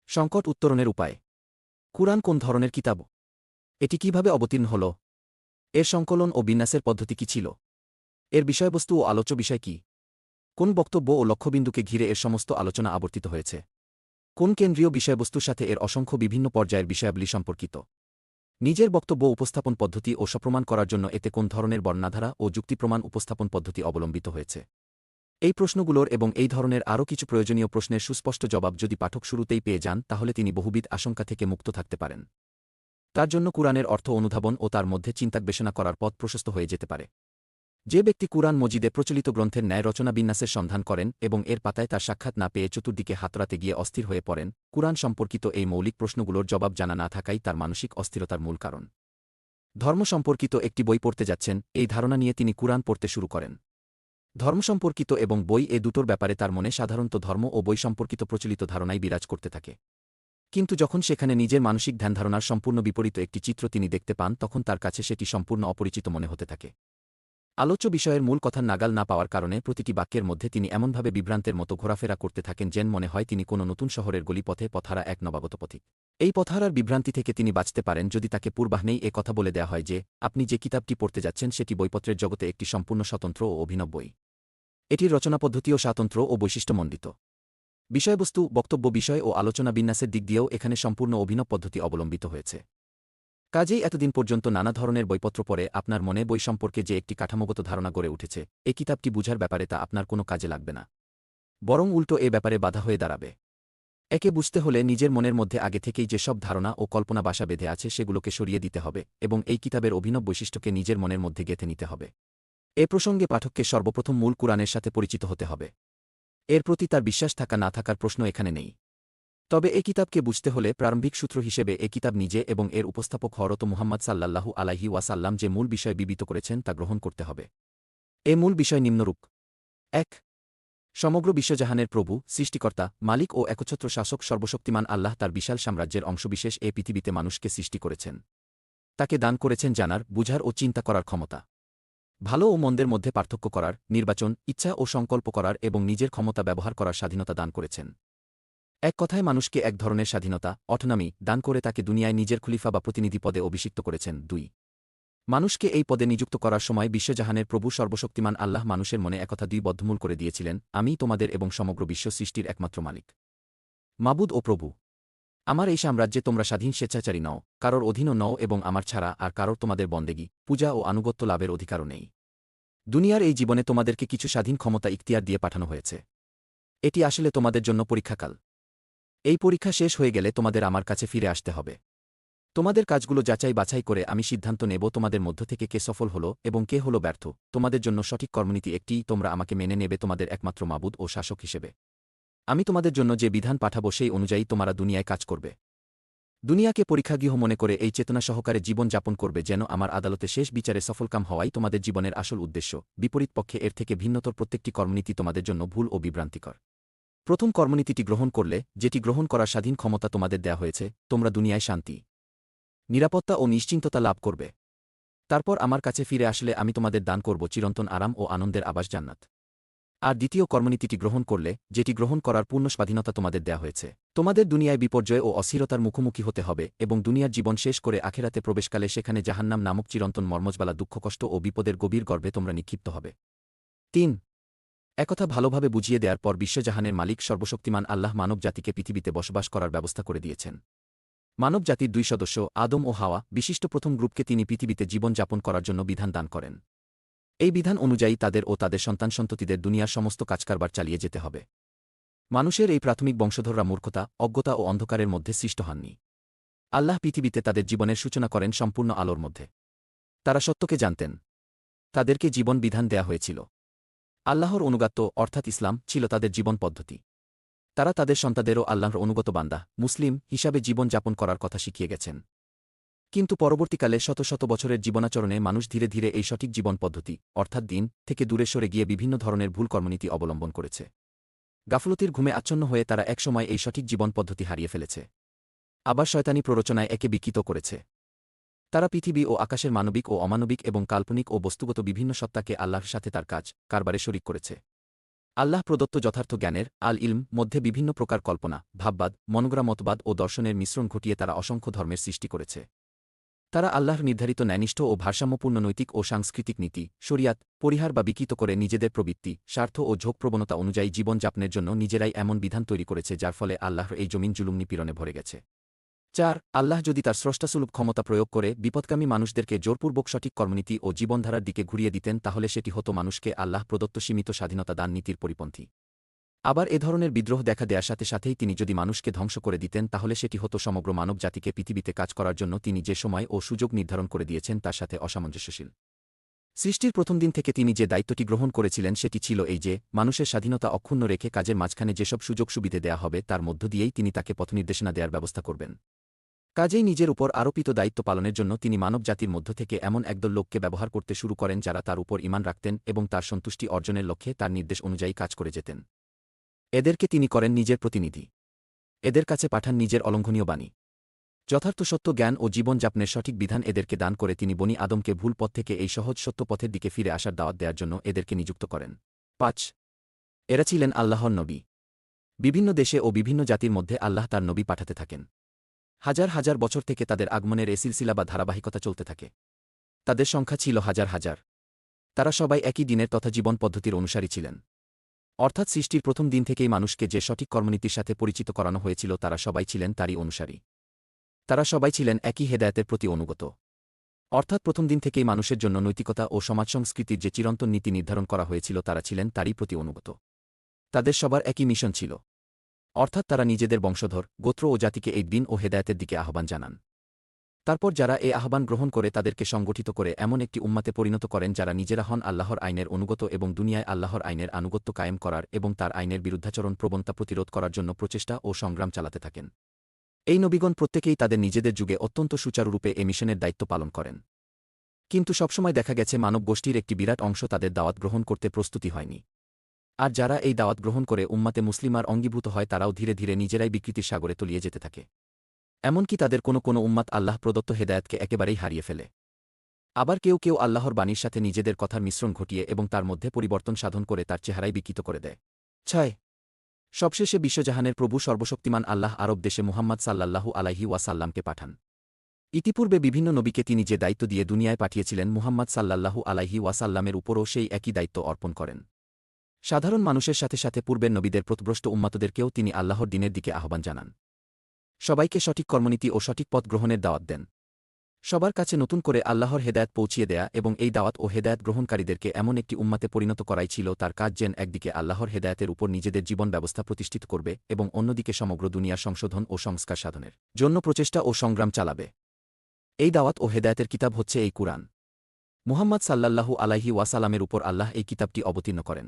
সংকট উত্তরণের উপায়। কুরআন কোন ধরনের কিতাব? এটি কিভাবে অবতীর্ণ হল? এর সংকলন ও বিন্যাসের পদ্ধতি কি ছিল? এর বিষয়বস্তু ও আলোচ্য বিষয় কি? কোন বক্তব্য ও লক্ষ্যবিন্দুকে ঘিরে এর সমস্ত আলোচনা আবর্তিত হয়েছে? কোন কেন্দ্রীয় বিষয়বস্তুর সাথে এর অসংখ্য বিভিন্ন পর্যায়ের বিষয়াবলী সম্পর্কিত? নিজের বক্তব্য উপস্থাপন পদ্ধতি ও সপ্রমাণ করার জন্য এতে কোন ধরনের বর্ণনাধারা ও যুক্তিপ্রমাণ উপস্থাপন পদ্ধতি অবলম্বিত হয়েছে? এই প্রশ্নগুলোর এবং এই ধরনের আরও কিছু প্রয়োজনীয় প্রশ্নের সুস্পষ্ট জবাব যদি পাঠক শুরুতেই পেয়ে যান তাহলে তিনি বহুবিধ আশঙ্কা থেকে মুক্ত থাকতে পারেন। তার জন্য কুরআনের অর্থ অনুধাবন ও তার মধ্যে চিন্তাগবেষণা করার পথ প্রশস্ত হয়ে যেতে পারে। যে ব্যক্তি কুরআন মজিদে প্রচলিত গ্রন্থের ন্যায় রচনা বিন্যাসের সন্ধান করেন এবং এর পাতায় তার সাক্ষাৎ না পেয়ে চতুর্দিকে হাতড়াতে গিয়ে অস্থির হয়ে পড়েন, কুরআন সম্পর্কিত এই মৌলিক প্রশ্নগুলোর জবাব জানা না থাকাই তার মানসিক অস্থিরতার মূল কারণ। ধর্ম সম্পর্কিত একটি বই পড়তে যাচ্ছেন, এই ধারণা নিয়ে তিনি কুরআন পড়তে শুরু করেন। ধর্ম সম্পর্কিত এবং বই এ দুটোর ব্যাপারে তার মনে সাধারণত ধর্ম ও বই সম্পর্কিত প্রচলিত ধারণাই বিরাজ করতে থাকে। কিন্তু যখন সেখানে নিজের মানসিক ধ্যানধারণার সম্পূর্ণ বিপরীত একটি চিত্র তিনি দেখতে পান তখন তার কাছে সেটি সম্পূর্ণ অপরিচিত মনে হতে থাকে। আলোচ্য বিষয়ের মূল কথার নাগাল না পাওয়ার কারণে প্রতিটি বাক্যের মধ্যে তিনি এমনভাবে বিভ্রান্তের মতো ঘোরাফেরা করতে থাকেন যেন মনে হয় তিনি কোনো নতুন শহরের গলিপথে পথহারা এক নবাগত পথিক। এই পথহারার বিভ্রান্তি থেকে তিনি বাঁচতে পারেন যদি তাকে পূর্বাহ্নেই এ কথা বলে দেয়া হয় যে আপনি যে কিতাবটি পড়তে যাচ্ছেন সেটি বইপত্রের জগতে একটি সম্পূর্ণ স্বতন্ত্র ও অভিনব বই। এটির রচনাপদ্ধতিও স্বাতন্ত্র ও বৈশিষ্ট্যমণ্ডিত। বিষয়বস্তু, বক্তব্য, বিষয় ও আলোচনা বিন্যাসের দিক দিয়েও এখানে সম্পূর্ণ অভিনব পদ্ধতি অবলম্বিত হয়েছে। কাজেই এতদিন পর্যন্ত নানা ধরনের বইপত্র পড়ে আপনার মনে বই সম্পর্কে যে একটি কাঠামোগত ধারণা গড়ে উঠেছে, এই কিতাবটি বুঝার ব্যাপারে তা আপনার কোনো কাজে লাগবে না। বরং উল্টো এ ব্যাপারে বাধা হয়ে দাঁড়াবে। একে বুঝতে হলে নিজের মনের মধ্যে আগে থেকেই যেসব ধারণা ও কল্পনা বাসা বেঁধে আছে সেগুলোকে সরিয়ে দিতে হবে এবং এই কিতাবের অভিনব বৈশিষ্ট্যকে নিজের মনের মধ্যে গেঁথে নিতে হবে। এ প্রসঙ্গে পাঠককে সর্বপ্রথম মূল কুরআনের সাথে পরিচিত হতে হবে। এর প্রতি তার বিশ্বাস থাকা না থাকার প্রশ্ন এখানে নেই। তবে এ কিতাবকে বুঝতে হলে প্রারম্ভিক সূত্র হিসেবে এ কিতাব নিজে এবং এর উপস্থাপক হযরত মুহাম্মদ সাল্লাল্লাহু আলাইহি ওয়াসাল্লাম যে মূল বিষয় বিবৃত করেছেন তা গ্রহণ করতে হবে। এ মূল বিষয় নিম্নরূপ: ১. সমগ্র বিশ্বজাহানের প্রভু, সৃষ্টিকর্তা, মালিক ও একচ্ছত্র শাসক সর্বশক্তিমান আল্লাহ তার বিশাল সাম্রাজ্যের অংশবিশেষ এ পৃথিবীতে মানুষকে সৃষ্টি করেছেন। তাকে দান করেছেন জানার, বুঝার ও চিন্তা করার ক্ষমতা, ভালো ও মন্দের মধ্যে পার্থক্য করার, নির্বাচন, ইচ্ছা ও সংকল্প করার এবং নিজের ক্ষমতা ব্যবহার করার স্বাধীনতা দান করেছেন। এক কথায় মানুষকে এক ধরনের স্বাধীনতা, অটোনমি দান করে তাকে দুনিয়ায় নিজের খলিফা বা প্রতিনিধি পদে অভিষিক্ত করেছেন। ২. মানুষকে এই পদে নিযুক্ত করার সময় বিশ্বজাহানের প্রভু সর্বশক্তিমান আল্লাহ মানুষের মনে একথা দুই বদ্ধমূল করে দিয়েছিলেন: আমিই তোমাদের এবং সমগ্র বিশ্ব সৃষ্টির একমাত্র মালিক, মাবুদ ও প্রভু। আমার এই সাম্রাজ্যে তোমরা স্বাধীন স্বেচ্ছাচারী নও, কারোর অধীনও নও এবং আমার ছাড়া আর কারোর তোমাদের বন্দেগী, পূজা ও আনুগত্য লাভের অধিকারও নেই। দুনিয়ার এই জীবনে তোমাদেরকে কিছু স্বাধীন ক্ষমতা ইখতিয়ার দিয়ে পাঠানো হয়েছে। এটি আসলে তোমাদের জন্য পরীক্ষাকাল। এই পরীক্ষা শেষ হয়ে গেলে তোমাদের আমার কাছে ফিরে আসতে হবে। তোমাদের কাজগুলো যাচাই বাছাই করে আমি সিদ্ধান্ত নেব তোমাদের মধ্য থেকে কে সফল হল এবং কে হল ব্যর্থ। তোমাদের জন্য সঠিক কর্মনীতি একটিই, তোমরা আমাকে মেনে নেবে তোমাদের একমাত্র মাবুদ ও শাসক হিসেবে। আমি তোমাদের জন্য যে বিধান পাঠাবো সেই অনুযায়ী তোমরা দুনিয়ায় কাজ করবে। দুনিয়াকে পরীক্ষাগৃহ মনে করে এই চেতনা সহকারে জীবন যাপন করবে যেন আমার আদালতে শেষ বিচারে সফলকাম হওয়াই তোমাদের জীবনের আসল উদ্দেশ্য। বিপরীত পক্ষে এর থেকে ভিন্নতর প্রত্যেকটি কর্মনীতি তোমাদের জন্য ভুল ও বিভ্রান্তিকর। প্রথম কর্মনীতিটি গ্রহণ করলে, যেটি গ্রহণ করার স্বাধীন ক্ষমতা তোমাদের দেয়া হয়েছে, তোমরা দুনিয়ায় শান্তি, নিরাপত্তা ও নিশ্চিন্ততা লাভ করবে। তারপর আমার কাছে ফিরে আসলে আমি তোমাদের দান করব চিরন্তন আরাম ও আনন্দের আবাস জান্নাত। আর দ্বিতীয় কর্মনীতিটি গ্রহণ করলে, যেটি গ্রহণ করার পূর্ণ স্বাধীনতা তোমাদের দেয়া হয়েছে, তোমাদের দুনিয়ায় বিপর্যয় ও অস্থিরতার মুখোমুখি হতে হবে এবং দুনিয়ার জীবন শেষ করে আখেরাতে প্রবেশকালে সেখানে জাহান্নাম নামক চিরন্তন মর্মজ্বালা দুঃখকষ্ট ও বিপদের গভীর গর্ভে তোমরা নিক্ষিপ্ত হবে। ৩. একথা ভালোভাবে বুঝিয়ে দেওয়ার পর বিশ্বজাহানের মালিক সর্বশক্তিমান আল্লাহ মানব জাতিকে পৃথিবীতে বসবাস করার ব্যবস্থা করে দিয়েছেন। মানব জাতির দুই সদস্য আদম ও হাওয়া বিশিষ্ট প্রথম গ্রুপকে তিনি পৃথিবীতে জীবন যাপন করার জন্য বিধান দান করেন। এই বিধান অনুযায়ী তাদের ও তাদের সন্তান সন্ততিদের দুনিয়ার সমস্ত কাজকারবার চালিয়ে যেতে হবে। মানুষের এই প্রাথমিক বংশধররা মূর্খতা, অজ্ঞতা ও অন্ধকারের মধ্যে সৃষ্ট হননি। আল্লাহ পৃথিবীতে তাদের জীবনের সূচনা করেন সম্পূর্ণ আলোর মধ্যে। তারা সত্যকে জানতেন। তাদেরকে জীবন বিধান দেয়া হয়েছিল। আল্লাহর অনুগত্য অর্থাৎ ইসলাম ছিল তাদের জীবন পদ্ধতি। তারা তাদের সন্তানদেরও আল্লাহর অনুগত বান্দা, মুসলিম হিসাবে জীবন যাপন করার কথা শিখিয়ে গেছেন। কিন্তু পরবর্তীকালে শত শত বছরের জীবনাচরণে মানুষ ধীরে ধীরে এই সঠিক জীবন পদ্ধতি অর্থাৎ দিন থেকে দূরে সরে গিয়ে বিভিন্ন ধরনের ভুল কর্মনীতি অবলম্বন করেছে। গাফলতির ঘুমে আচ্ছন্ন হয়ে তারা একসময় এই সঠিক জীবন পদ্ধতি হারিয়ে ফেলেছে। আবার শয়তানি প্ররোচনায় একে বিকৃত করেছে। তারা পৃথিবী ও আকাশের মানবিক ও অমানবিক এবং কাল্পনিক ও বস্তুগত বিভিন্ন সত্তাকে আল্লাহর সাথে তার কাজ কারবারে শরিক করেছে। আল্লাহ প্রদত্ত যথার্থ জ্ঞানের আল ইলম মধ্যে বিভিন্ন প্রকার কল্পনা, ভাববাদ, মনোগ্রা মতবাদ ও দর্শনের মিশ্রণ ঘটিয়ে তারা অসংখ্য ধর্মের সৃষ্টি করেছে। তারা আল্লাহর নির্ধারিত ন্যায়নিষ্ঠ ও ভারসাম্যপূর্ণ নৈতিক ও সাংস্কৃতিক নীতি, শরিয়াত, পরিহার বা বিকৃত করে নিজেদের প্রবৃত্তি, স্বার্থ ও ঝোঁকপ্রবণতা অনুযায়ী জীবনযাপনের জন্য নিজেরাই এমন বিধান তৈরি করেছে যার ফলে আল্লাহর এই জমিন জুলুম নিপীড়নে ভরে গেছে। ৪ আল্লাহ যদি তার স্রষ্টাসুলভ ক্ষমতা প্রয়োগ করে বিপদকামী মানুষদেরকে জোরপূর্বক সঠিক কর্মনীতি ও জীবনধারার দিকে ঘুরিয়ে দিতেন তাহলে সেটি হতো মানুষকে আল্লাহ প্রদত্ত সীমিত স্বাধীনতা দান নীতির পরিপন্থী। আবার এ ধরনের বিদ্রোহ দেখা দেয়ার সাথে সাথেই তিনি যদি মানুষকে ধ্বংস করে দিতেন তাহলে সেটি হতো সমগ্র মানব জাতিকে পৃথিবীতে কাজ করার জন্য তিনি যে সময় ও সুযোগ নির্ধারণ করে দিয়েছেন তার সাথে অসামঞ্জস্যশীল। সৃষ্টির প্রথম দিন থেকে তিনি যে দায়িত্বটি গ্রহণ করেছিলেন সেটি ছিল এই যে মানুষের স্বাধীনতা অক্ষুণ্ণ রেখে কাজের মাঝখানে যেসব সুযোগ সুবিধে দেয়া হবে তার মধ্য দিয়েই তিনি তাকে পথনির্দেশনা দেওয়ার ব্যবস্থা করবেন। কাজেই নিজের উপর আরোপিত দায়িত্ব পালনের জন্য তিনি মানব জাতির মধ্য থেকে এমন একদল লোককে ব্যবহার করতে শুরু করেন যারা তার উপর ঈমান রাখতেন এবং তার সন্তুষ্টি অর্জনের লক্ষ্যে তার নির্দেশ অনুযায়ী কাজ করে যেতেন। এদেরকে তিনি করেন নিজের প্রতিনিধি। এদের কাছে পাঠান নিজের অলঙ্ঘনীয় বাণী, যথার্থ সত্য জ্ঞান ও জীবনযাপনের সঠিক বিধান এদেরকে দান করে তিনি বনি আদমকে ভুল পথ থেকে এই সহজ সত্য পথের দিকে ফিরে আসার দাওয়াত দেওয়ার জন্য এদেরকে নিযুক্ত করেন। ৫ এরা ছিলেন আল্লাহর নবী। বিভিন্ন দেশে ও বিভিন্ন জাতির মধ্যে আল্লাহ তার নবী পাঠাতে থাকেন। হাজার হাজার বছর থেকে তাদের আগমনের এ সিলসিলা বা ধারাবাহিকতা চলতে থাকে। তাদের সংখ্যা ছিল হাজার হাজার। তারা সবাই একই দিনের তথা জীবন পদ্ধতির অনুসারী ছিলেন। অর্থাৎ সৃষ্টির প্রথম দিন থেকেই মানুষকে যে সঠিক কর্মনীতির সাথে পরিচিত করানো হয়েছিল তারা সবাই ছিলেন তারই অনুসারী। তারা সবাই ছিলেন একই হেদায়েতের প্রতি অনুগত। অর্থাৎ প্রথম দিন থেকেই মানুষের জন্য নৈতিকতা ও সমাজ সংস্কৃতির যে চিরন্তন নীতি নির্ধারণ করা হয়েছিল তারা ছিলেন তারই প্রতি অনুগত। তাদের সবার একই মিশন ছিল, অর্থাৎ তারা নিজেদের বংশধর, গোত্র ও জাতিকে এই দিন ও হেদায়েতের দিকে আহ্বান জানান। তারপর যারা এই আহ্বান গ্রহণ করে তাদেরকে সংগঠিত করে এমন একটি উম্মাতে পরিণত করেন যারা নিজেরা হন আল্লাহর আইনের অনুগত এবং দুনিয়ায় আল্লাহর আইনের আনুগত্য কায়েম করার এবং তার আইনের বিরুদ্ধাচরণ প্রবণতা প্রতিরোধ করার জন্য প্রচেষ্টা ও সংগ্রাম চালাতে থাকেন। এই নবীগণ প্রত্যেকেই তাদের নিজেদের যুগে অত্যন্ত সুচারুরূপে এ মিশনের দায়িত্ব পালন করেন। কিন্তু সবসময় দেখা গেছে মানব গোষ্ঠীর একটি বিরাট অংশ তাদের দাওয়াত গ্রহণ করতে প্রস্তুতি হয়নি। আর যারা এই দাওয়াত গ্রহণ করে উম্মাতে মুসলিমার অঙ্গীভূত হয় তারাও ধীরে ধীরে নিজেরাই বিকৃতির সাগরে তলিয়ে যেতে থাকে। এমনকি তাদের কোনো উম্মাত আল্লাহ প্রদত্ত হেদায়েতকে একেবারেই হারিয়ে ফেলে। আবার কেউ কেউ আল্লাহর বাণীর সাথে নিজেদের কথার মিশ্রণ ঘটিয়ে এবং তার মধ্যে পরিবর্তন সাধন করে তার চেহারাই বিকৃত করে দেয়। ৬ সবশেষে বিশ্বজাহানের প্রভু সর্বশক্তিমান আল্লাহ আরব দেশে মুহাম্মদ সাল্লাল্লাহু আলাইহি ওয়াসাল্লামকে পাঠান। ইতিপূর্বে বিভিন্ন নবীকে তিনি যে দায়িত্ব দিয়ে দুনিয়ায় পাঠিয়েছিলেন মুহাম্মদ সাল্লাল্লাহু আলাইহি ওয়াসাল্লামের উপরও সেই একই দায়িত্ব অর্পণ করেন। সাধারণ মানুষের সাথে সাথে পূর্বের নবীদের পথভ্রষ্ট উম্মাতদেরকেও তিনি আল্লাহর দ্বীনের দিকে আহ্বান জানান। সবাইকে সঠিক কর্মনীতি ও সঠিক পথ গ্রহণের দাওয়াত দেন। সবার কাছে নতুন করে আল্লাহর হেদায়েত পৌঁছিয়ে দেয়া এবং এই দাওয়াত ও হেদায়েত গ্রহণকারীদেরকে এমন একটি উম্মাতে পরিণত করাই ছিল তার কাজ, যেন একদিকে আল্লাহর হেদায়েতের উপর নিজেদের জীবন ব্যবস্থা প্রতিষ্ঠিত করবে এবং অন্যদিকে সমগ্র দুনিয়ার সংশোধন ও সংস্কার সাধনের জন্য প্রচেষ্টা ও সংগ্রাম চালাবে। এই দাওয়াত ও হেদায়েতের কিতাব হচ্ছে এই কুরআন। মুহাম্মদ সাল্লাল্লাহু আলাইহি ওয়াসাল্লামের উপর আল্লাহ এই কিতাবটি অবতীর্ণ করেন।